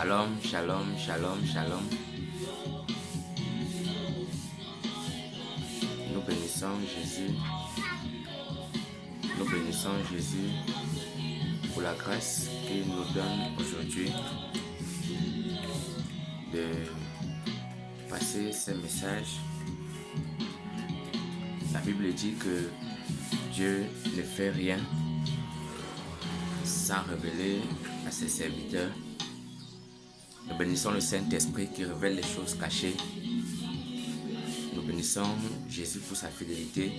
Shalom, shalom, shalom, shalom. Nous bénissons Jésus. Nous bénissons Jésus pour la grâce qu'il nous donne aujourd'hui de passer ce message. La Bible dit que Dieu ne fait rien sans révéler à ses serviteurs. Nous bénissons le Saint-Esprit qui révèle les choses cachées. Nous bénissons Jésus pour sa fidélité.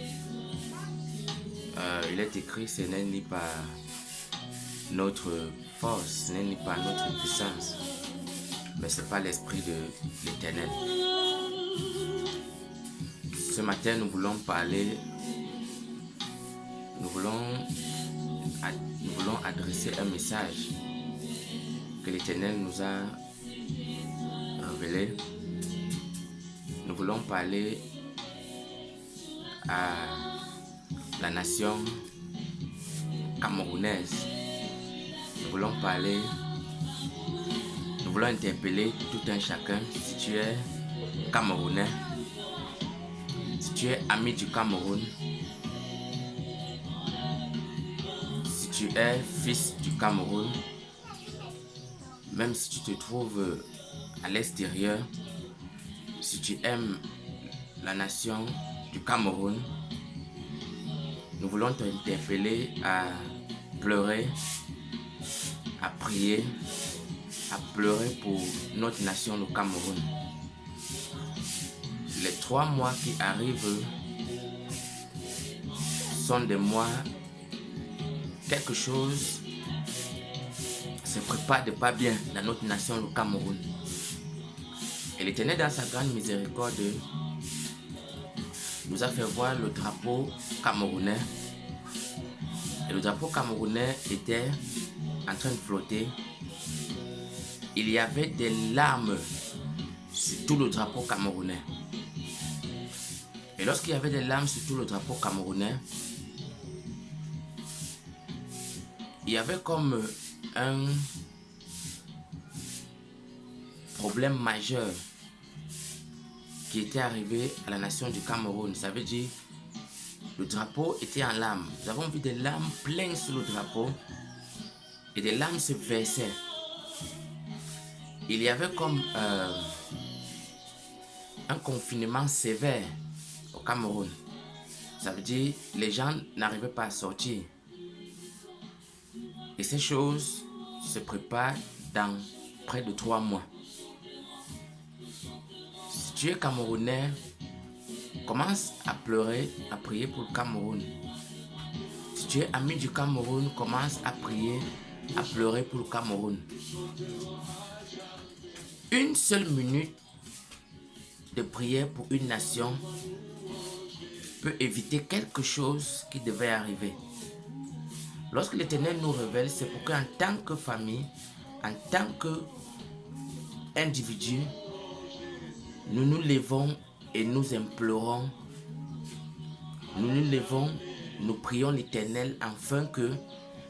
Il est écrit, ce n'est ni par notre force, ce n'est ni par notre puissance, mais c'est par l'Esprit de l'Éternel. Ce matin, nous voulons parler, nous voulons adresser un message que l'Éternel nous a révélé. Nous voulons parler à la nation camerounaise. Nous voulons interpeller tout un chacun. Si tu es Camerounais, si tu es ami du Cameroun, si tu es fils du Cameroun, même si tu te trouves à l'extérieur, si tu aimes la nation du Cameroun, nous voulons t'interpeller à pleurer, à prier, à pleurer pour notre nation, le Cameroun. Les 3 mois qui arrivent sont des mois, quelque chose se prépare de pas bien dans notre nation, le Cameroun. Et l'Éternel, dans sa grande miséricorde, nous a fait voir le drapeau camerounais. Et le drapeau camerounais était en train de flotter. Il y avait des larmes sur tout le drapeau camerounais. Et lorsqu'il y avait des larmes sur tout le drapeau camerounais, il y avait comme un problème majeur qui était arrivé à la nation du Cameroun. Ça veut dire le drapeau était en larmes. Nous avons vu des larmes pleines sur le drapeau et des larmes se versaient. Il y avait comme un confinement sévère au Cameroun. Ça veut dire les gens n'arrivaient pas à sortir. Et ces choses se préparent dans près de 3 mois. Si tu es Camerounais, commence à pleurer, à prier pour le Cameroun. Si tu es ami du Cameroun, commence à prier, à pleurer pour le Cameroun. Une seule minute de prière pour une nation peut éviter quelque chose qui devait arriver. Lorsque l'Éternel nous révèle, c'est pour qu'en tant que famille, en tant qu'individu, nous nous levons et nous implorons. Nous nous levons, nous prions l'Éternel afin que,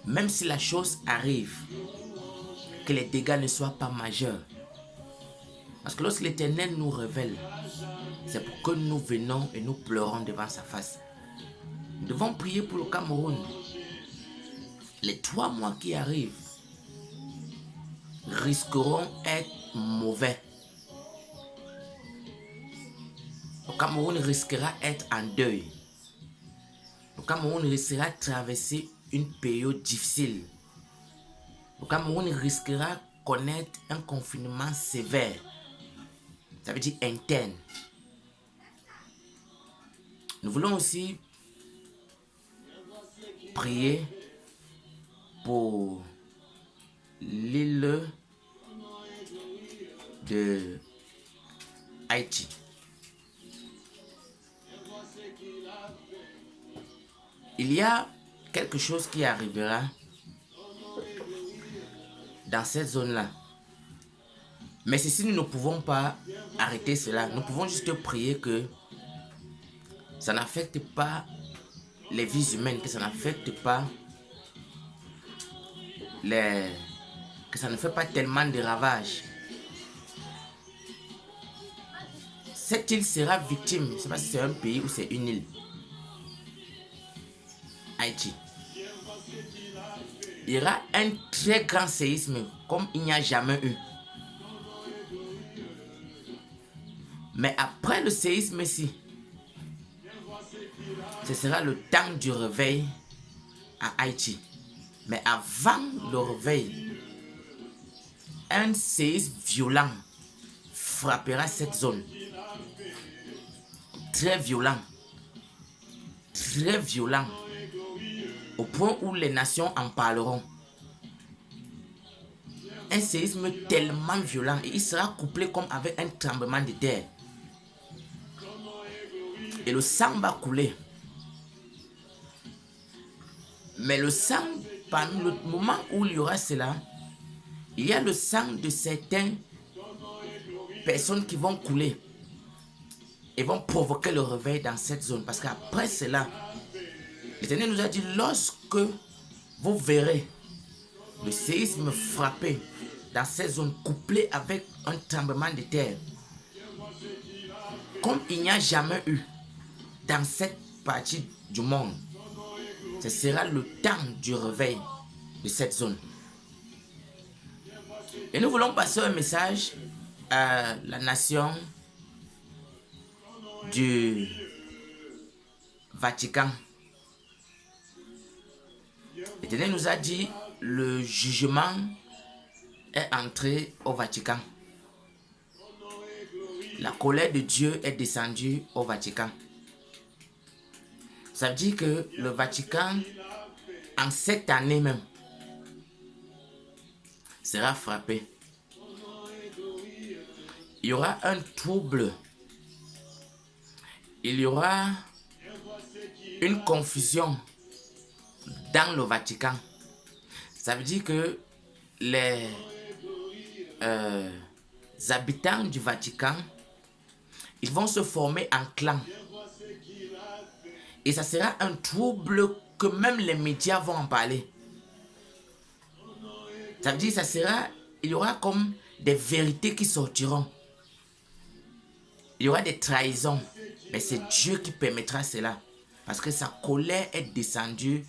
même si la chose arrive, que les dégâts ne soient pas majeurs. Parce que lorsque l'Éternel nous révèle, c'est pour que nous venons et nous pleurons devant sa face. Nous devons prier pour le Cameroun. Les 3 mois qui arrivent risqueront d'être mauvais. Le Cameroun risquera d'être en deuil. Le Cameroun risquera de traverser une période difficile. Le Cameroun risquera de connaître un confinement sévère. Ça veut dire interne. Nous voulons aussi prier pour l'île de Haïti. Il y a quelque chose qui arrivera dans cette zone-là. Mais ceci, nous ne pouvons pas arrêter cela. Nous pouvons juste prier que ça n'affecte pas les vies humaines, que ça n'affecte pas les que ça ne fait pas tellement de ravages. Cette île sera victime, je ne sais pas si c'est un pays ou c'est une île. Haïti. Il y aura un très grand séisme comme il n'y a jamais eu. Mais après le séisme ici, ce sera le temps du réveil à Haïti. Mais avant le réveil, un séisme violent frappera cette zone. Très violent. Très violent. Au point où les nations en parleront. Un séisme tellement violent et il sera couplé comme avec un tremblement de terre. Et le sang va couler. Mais le sang, pendant le moment où il y aura cela, il y a le sang de certaines personnes qui vont couler et vont provoquer le réveil dans cette zone. Parce qu'après cela, l'Éternel nous a dit, lorsque vous verrez le séisme frapper dans cette zone couplée avec un tremblement de terre, comme il n'y a jamais eu dans cette partie du monde, ce sera le temps du réveil de cette zone. Et nous voulons passer un message à la nation du Vatican. L'Éternel nous a dit, le jugement est entré au Vatican. La colère de Dieu est descendue au Vatican. Ça veut dire que le Vatican, en cette année même, sera frappé. Il y aura un trouble. Il y aura une confusion dans le Vatican. Ça veut dire que les habitants du Vatican, ils vont se former en clans. Et ça sera un trouble que même les médias vont en parler. Ça veut dire que il y aura comme des vérités qui sortiront. Il y aura des trahisons. Mais c'est Dieu qui permettra cela. Parce que sa colère est descendue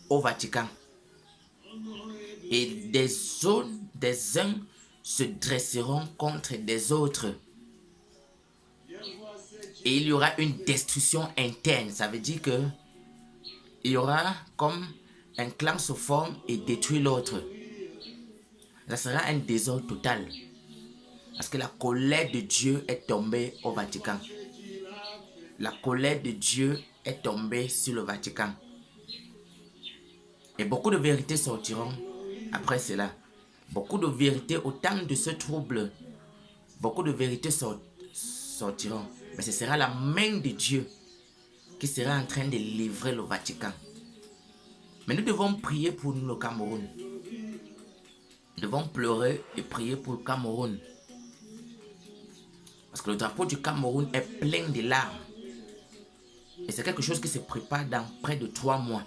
au Vatican. Et des uns se dresseront contre des autres. Et il y aura une destruction interne. Ça veut dire que il y aura comme un clan se forme et détruit l'autre. Ça sera un désordre total. Parce que la colère de Dieu est tombée au Vatican. La colère de Dieu est tombée sur le Vatican. Et beaucoup de vérités sortiront après cela. Beaucoup de vérités au temps de ce trouble. Beaucoup de vérités sortiront. Mais ce sera la main de Dieu qui sera en train de livrer le Vatican. Mais nous devons prier pour le Cameroun. Nous devons pleurer et prier pour le Cameroun. Parce que le drapeau du Cameroun est plein de larmes. Et c'est quelque chose qui se prépare dans près de 3 mois.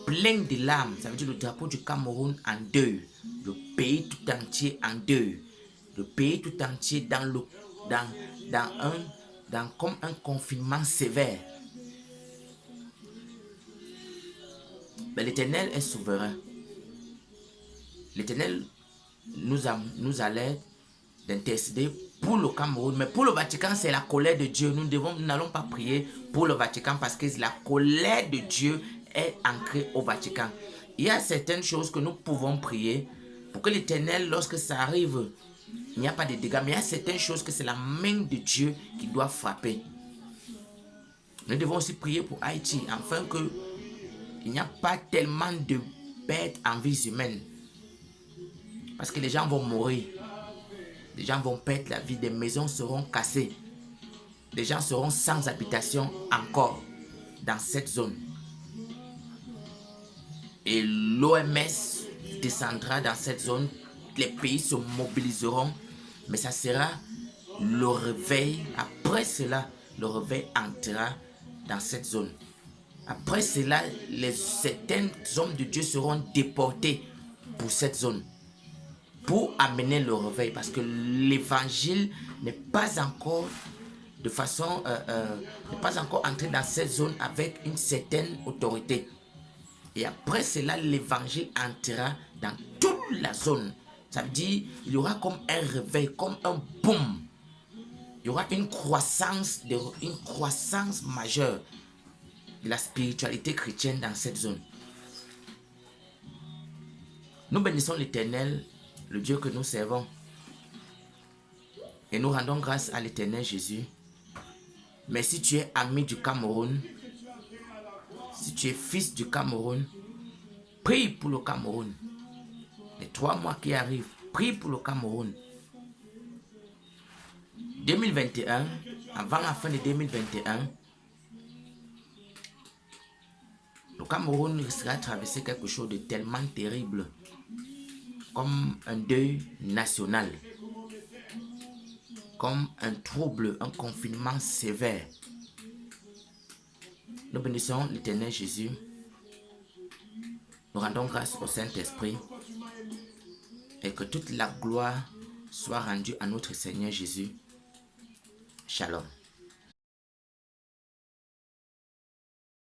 Plein de larmes, ça veut dire le drapeau du Cameroun en deuil. Le pays tout entier en deuil. Le pays tout entier dans comme un confinement sévère. Mais l'Éternel est souverain. L'Éternel nous alerte d'intercéder pour le Cameroun. Mais pour le Vatican, c'est la colère de Dieu. Nous n'allons pas prier pour le Vatican parce que la colère de Dieu est ancrée au Vatican. Il y a certaines choses que nous pouvons prier pour que l'Éternel, lorsque ça arrive, il n'y a pas de dégâts. Mais il y a certaines choses que c'est la main de Dieu qui doit frapper. Nous devons aussi prier pour Haïti afin qu'il n'y a pas tellement de pertes en vie humaine. Parce que les gens vont mourir. Les gens vont perdre la vie. Des maisons seront cassées. Les gens seront sans habitation encore dans cette zone. Et l'OMS descendra dans cette zone. Les pays se mobiliseront. Mais ça sera le réveil. Après cela, le réveil entrera dans cette zone. Après cela, certains hommes de Dieu seront déportés pour cette zone, pour amener le réveil, parce que l'évangile n'est pas encore de façon, n'est pas encore entré dans cette zone avec une certaine autorité. Et après cela, l'évangile entrera dans toute la zone. Ça veut dire il y aura comme un réveil, comme un boom. Il y aura une croissance majeure de la spiritualité chrétienne dans cette zone. Nous bénissons l'Éternel, le Dieu que nous servons. Et nous rendons grâce à l'Éternel Jésus. Mais si tu es ami du Cameroun, si tu es fils du Cameroun, prie pour le Cameroun. Les 3 mois qui arrivent, prie pour le Cameroun. 2021, avant la fin de 2021, le Cameroun risquera de traverser quelque chose de tellement terrible, comme un deuil national, comme un trouble, un confinement sévère. Nous bénissons l'Éternel Jésus. Nous rendons grâce au Saint-Esprit et que toute la gloire soit rendue à notre Seigneur Jésus. Shalom.